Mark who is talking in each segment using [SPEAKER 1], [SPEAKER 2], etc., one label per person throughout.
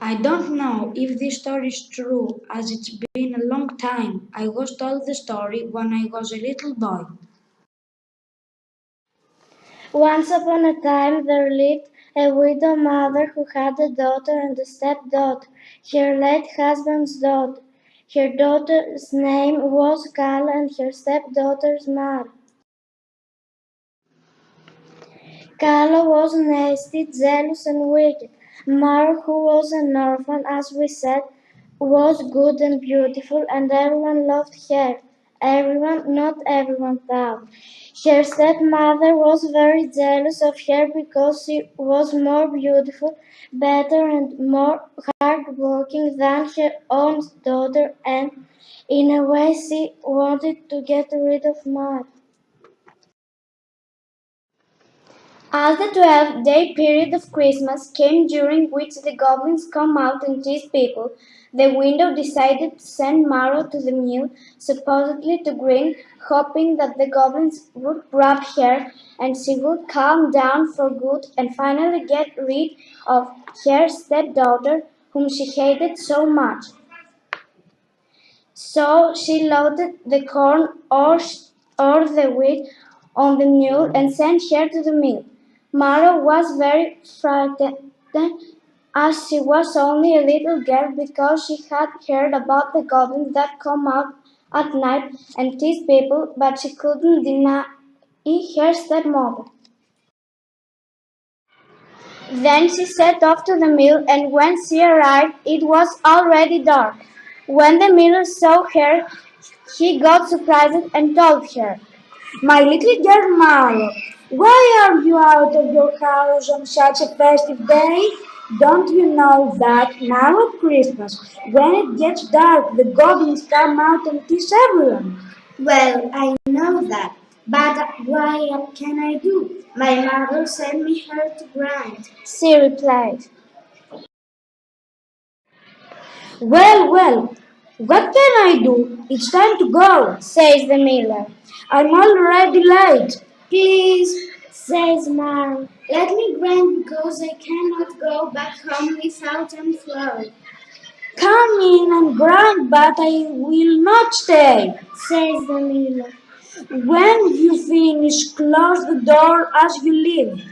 [SPEAKER 1] I don't know if this story is true, as it's been a long time. I was told the story when I was a little boy.
[SPEAKER 2] Once upon a time there lived a widow mother who had a daughter and a stepdaughter, her late husband's daughter. Her daughter's name was Kalo and her stepdaughter's Maro. Kalo was nasty, jealous, and wicked. Maro, who was an orphan, as we said, was good and beautiful, and everyone loved her. Everyone, not everyone, though. Her stepmother was very jealous of her because she was more beautiful, better, and more hardworking than her own daughter, and in a way she wanted to get rid of Maro. As the 12-day period of Christmas came during which the goblins come out and tease people, the widow decided to send Maro to the mill, supposedly to grin, hoping that the goblins would grab her and she would calm down for good and finally get rid of her stepdaughter, whom she hated so much. So she loaded the corn or the wheat on the mule and sent her to the mill. Maro was very frightened as she was only a little girl because she had heard about the goblins that come out at night and tease people, but she couldn't deny her stepmother. Then she set off to the mill, and when she arrived, it was already dark. When the miller saw her, he got surprised and told her,
[SPEAKER 1] My little girl Maro, why are you out of your house on such a festive day? Don't you know that now at Christmas, when it gets dark, the goblins come out and tease everyone?
[SPEAKER 3] Well, I know that, but what can I do? My mother sent me here to grind.
[SPEAKER 2] she replied.
[SPEAKER 1] Well, what can I do? It's time to go,
[SPEAKER 2] Says the miller.
[SPEAKER 1] I'm already late.
[SPEAKER 3] Please,
[SPEAKER 2] Says Maro.
[SPEAKER 3] let me grind because I cannot go back home without any flour.
[SPEAKER 1] Come in and grind, but I will not stay.
[SPEAKER 2] Says the miller.
[SPEAKER 1] When you finish, close the door as you leave.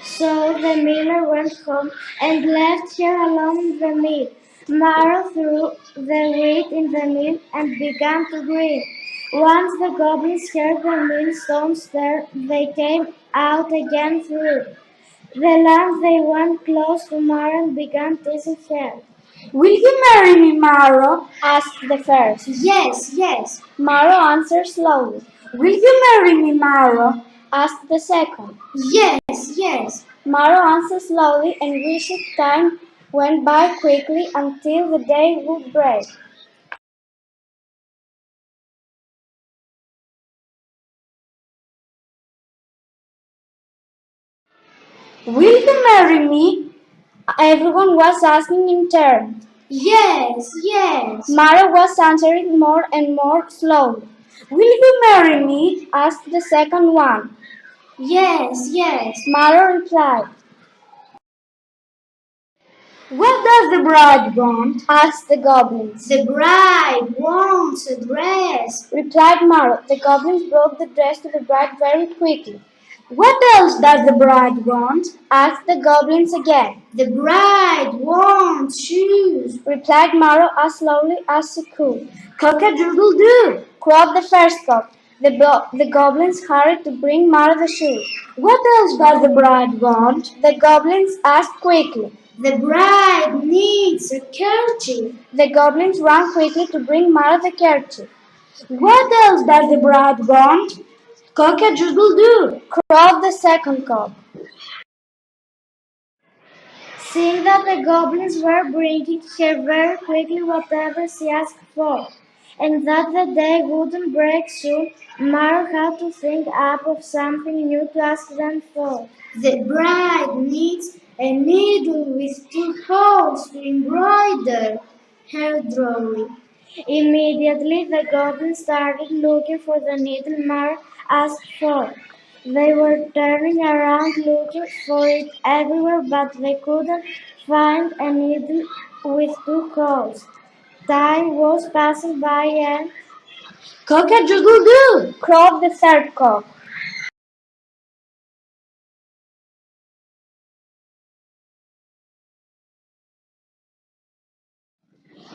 [SPEAKER 2] So the miller went home and left her alone in the mill. Maro threw the wheat in the mill and began to grind. Once the goblins heard the millstones stir, they came out again through the land. They went close to Maro and began teasing her.
[SPEAKER 1] Will you marry me, Maro?
[SPEAKER 2] Asked the first.
[SPEAKER 3] Yes.
[SPEAKER 2] Maro answered slowly.
[SPEAKER 1] Will you marry me, Maro?
[SPEAKER 2] Asked the second.
[SPEAKER 3] Yes.
[SPEAKER 2] Maro answered slowly and wished time went by quickly until the day would break.
[SPEAKER 1] Will you marry me?
[SPEAKER 2] Everyone was asking in turn.
[SPEAKER 3] Yes.
[SPEAKER 2] Maro was answering more and more slowly.
[SPEAKER 1] Will you marry me?
[SPEAKER 2] Asked the second one.
[SPEAKER 3] Yes.
[SPEAKER 2] Maro replied.
[SPEAKER 1] What does the bride want?
[SPEAKER 2] Asked the goblins.
[SPEAKER 3] The bride wants a dress.
[SPEAKER 2] Replied Maro. The goblins brought the dress to the bride very quickly.
[SPEAKER 1] What else does the bride want?
[SPEAKER 2] Asked the goblins again.
[SPEAKER 3] The bride wants shoes.
[SPEAKER 2] Replied Maro as slowly as she could.
[SPEAKER 1] Cock-a-doodle-doo,
[SPEAKER 2] Crowed the first cock. The goblins hurried to bring Maro the shoes.
[SPEAKER 1] What else does the bride want?
[SPEAKER 2] The goblins asked quickly.
[SPEAKER 3] The bride needs a kerchief.
[SPEAKER 2] The goblins ran quickly to bring Maro the kerchief.
[SPEAKER 1] What else does the bride want? Cock-a-doodle-doo,
[SPEAKER 2] Crowed the second cock. Seeing that the goblins were bringing her very quickly whatever she asked for, and that the day wouldn't break soon, Maro had to think up of something new to ask them for.
[SPEAKER 3] The bride needs a needle with 2 holes to embroider her drawing.
[SPEAKER 2] Immediately the goblins started looking for the needle Maro asked for. They were turning around looking for it everywhere, but they couldn't find a needle with two holes. Time was passing by and
[SPEAKER 1] Cock-a-doodle-doo!
[SPEAKER 2] crowed the third cock.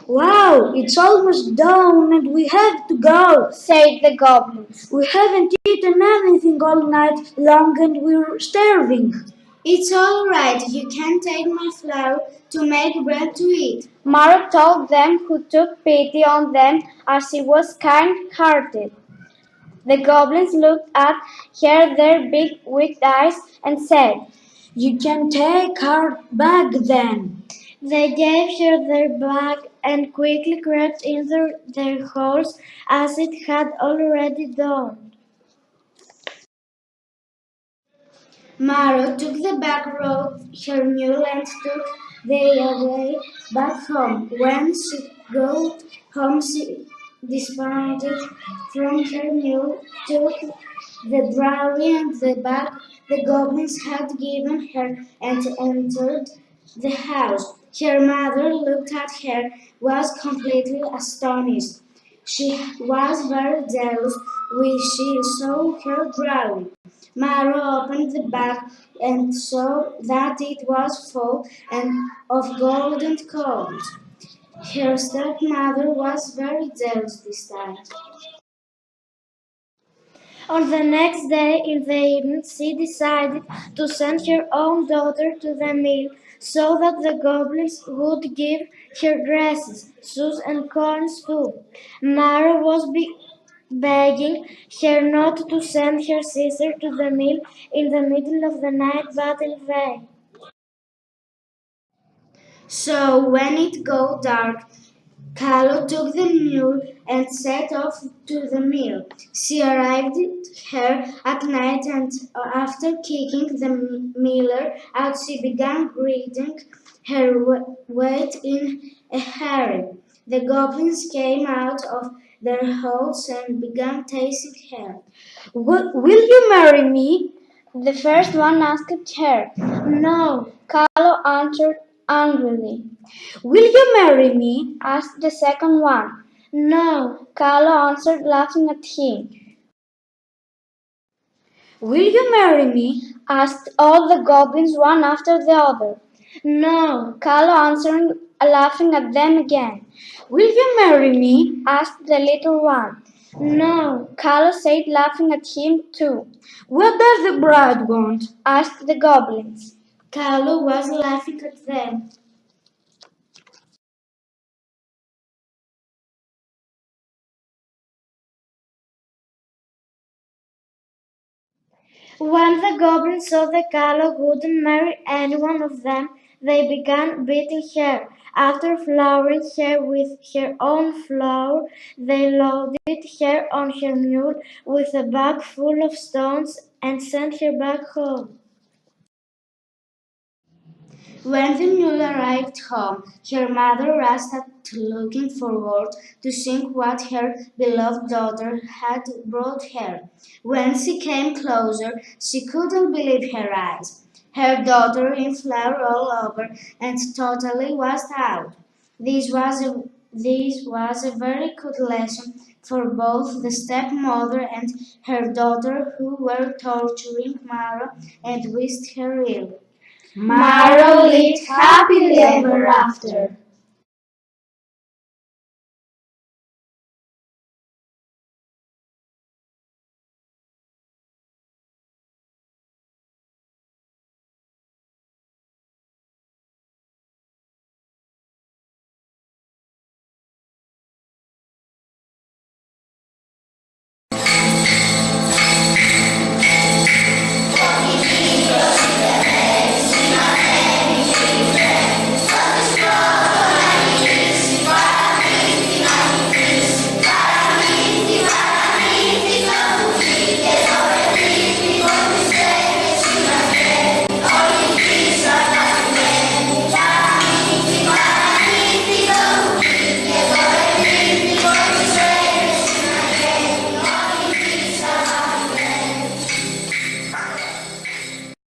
[SPEAKER 1] Wow, it's almost dawn and we have to go,
[SPEAKER 2] Said the goblins.
[SPEAKER 1] We haven't eaten anything all night long and we're starving.
[SPEAKER 3] It's all right, you can take my flour to make bread to eat.
[SPEAKER 2] Maro told them, who took pity on them as he was kind-hearted. The goblins looked at her their big wicked eyes and said,
[SPEAKER 1] You can take our bag then.
[SPEAKER 2] They gave her their bag and quickly crept into their holes as it had already done.
[SPEAKER 3] Maro took the back road, her mule, and took their way back home. When she got home, she dismounted from her mule, took the dowry and the bag the goblins had given her, and entered the house. Her mother looked at her, was completely astonished. She was very jealous when she saw her dowry. Maro opened the bag and saw that it was full and of gold and coins. Her stepmother was very jealous this time.
[SPEAKER 2] On the next day, in the evening, she decided to send her own daughter to the mill so that the goblins would give her dresses, shoes, and coins too. Mara was begging her not to send her sister to the mill in the middle of the night, but in vain.
[SPEAKER 3] So when it got dark, Kalo took the mule and set off to the mill. She arrived here at night and after kicking the miller out, she began greeting her weight in a hurry. The goblins came out of their holes and began chasing her.
[SPEAKER 1] Will you marry me?
[SPEAKER 2] The first one asked her. No, Kalo answered angrily.
[SPEAKER 1] Will you marry me?
[SPEAKER 2] Asked the second one. No, Kalo answered, laughing at him.
[SPEAKER 1] Will you marry me?
[SPEAKER 2] Asked all the goblins one after the other. No, Kalo answered, laughing at them again.
[SPEAKER 1] Will you marry me?
[SPEAKER 2] Asked the little one. No, Kalo said, laughing at him too.
[SPEAKER 1] What does the bride want?
[SPEAKER 2] Asked the goblins.
[SPEAKER 3] Kalo was laughing at them.
[SPEAKER 2] When the goblins saw that Kalo wouldn't marry any one of them, they began beating her. After flouring her with her own flour, they loaded her on her mule with a bag full of stones and sent her back home.
[SPEAKER 3] When the mule arrived home, her mother rushed up looking forward to seeing what her beloved daughter had brought her. When she came closer, she couldn't believe her eyes. Her daughter in flour all over and totally washed out. This was a very good lesson for both the stepmother and her daughter, who were torturing Maro and wished her ill.
[SPEAKER 1] Maro lived happily ever after.